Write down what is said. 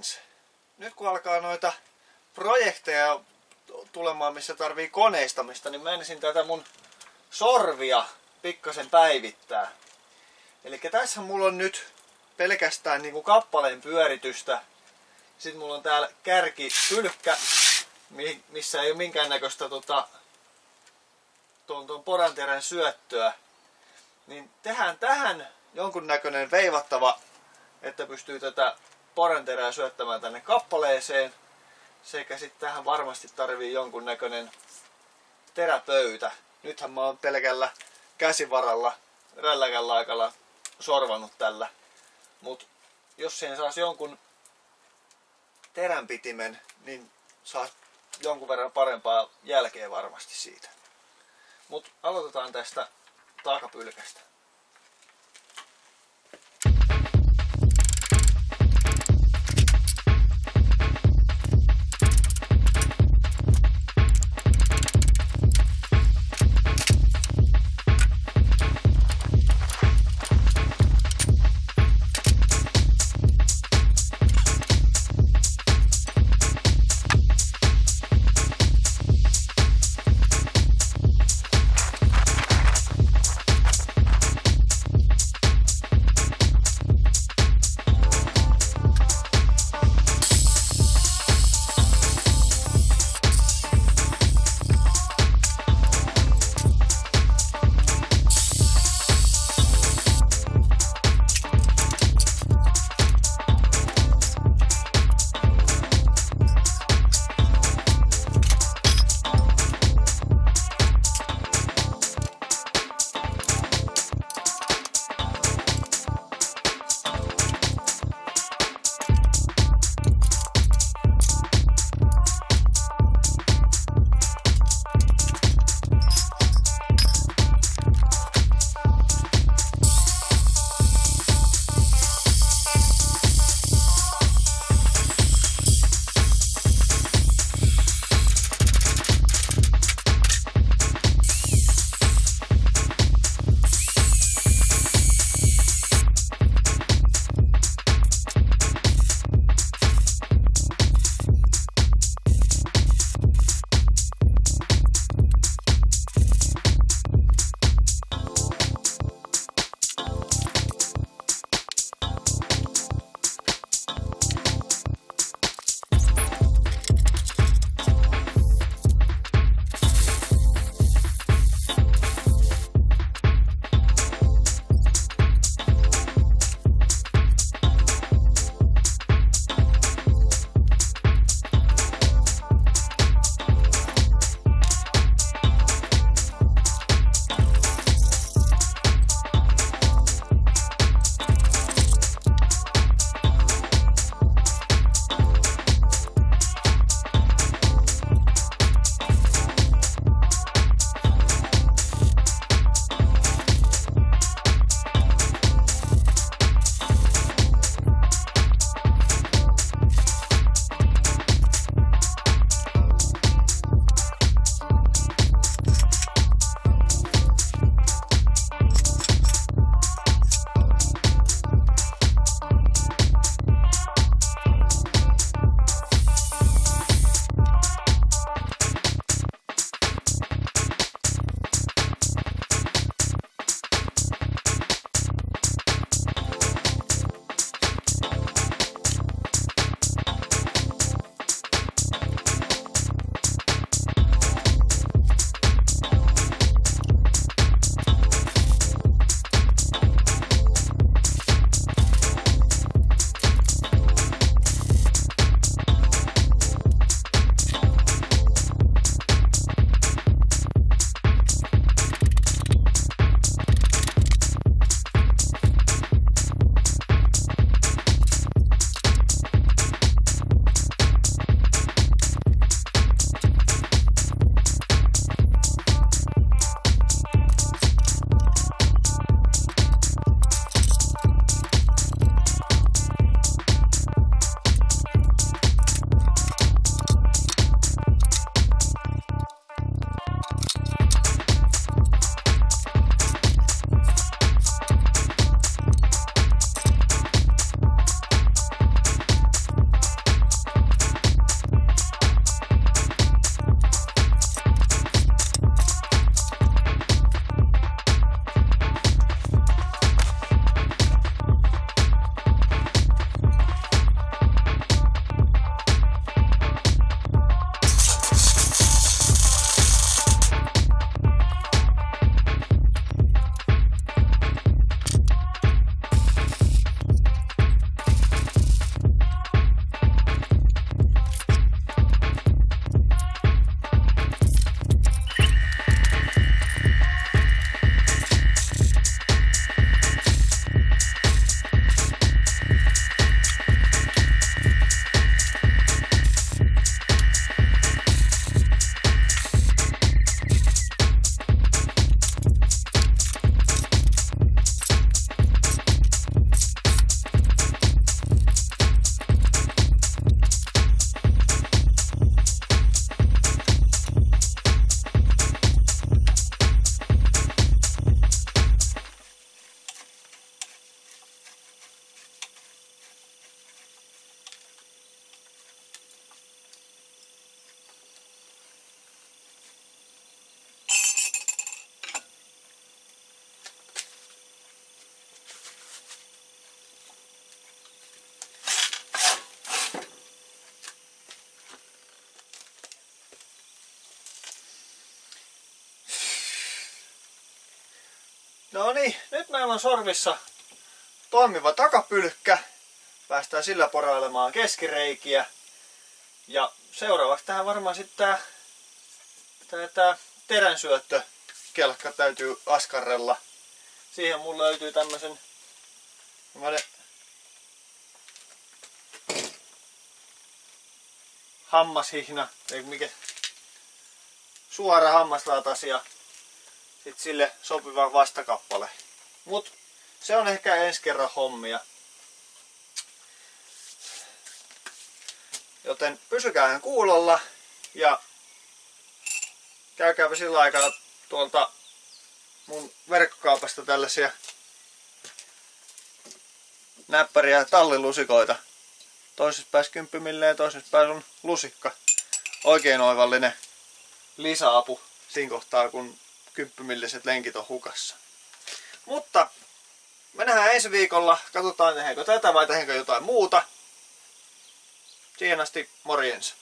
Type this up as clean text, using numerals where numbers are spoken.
Friends. Nyt kun alkaa noita projekteja tulemaan, missä tarvii koneistamista, niin mä ensin tätä mun sorvia pikkasen päivittää. Eli tässä mulla on nyt pelkästään niinku kappaleen pyöritystä. Sitten mulla on täällä kärkipylkkä, missä ei ole minkäännäköistä tuon poranterän syöttöä. Niin tehdään tähän jonkunnäköinen veivattava, että pystyy tätä poranterää syöttämään tänne kappaleeseen. Sekä sitten tähän varmasti tarvii jonkunnäköinen teräpöytä. Nythän mä oon pelkällä käsivaralla, rälläkällä aikalla sorvannut tällä. Mut jos siihen saisi jonkun teränpitimen, niin saa jonkun verran parempaa jälkeä varmasti siitä. Mut aloitetaan tästä takapylkästä. No niin, nyt meillä on sorvissa toimiva takapylkkä. Päästään sillä porailemaan keskireikiä. Ja seuraavaksi tähän varmaan sitten tää teränsyöttökelkka täytyy askarrella. Siihen mulla löytyy tämmönen hammashihna, ei mikä, suora hammasraatas ja sit sille sopiva vastakappale. Mut se on ehkä ensi kerran hommia. Joten pysykää kuulolla ja käykääpä sillä aikaa tuolta mun verkkokaupasta tällaisia näppäriä ja tallilusikoita. Toisessa päässä 10 milliä ja toisessa päässä on lusikka. Oikein oivallinen lisäapu siinä kohtaa, kun 10 milliset lenkit on hukassa. Mutta me nähdään ensi viikolla. Katsotaan tehdäänkö tätä vai tehdäänkö jotain muuta. Siihen asti morjens.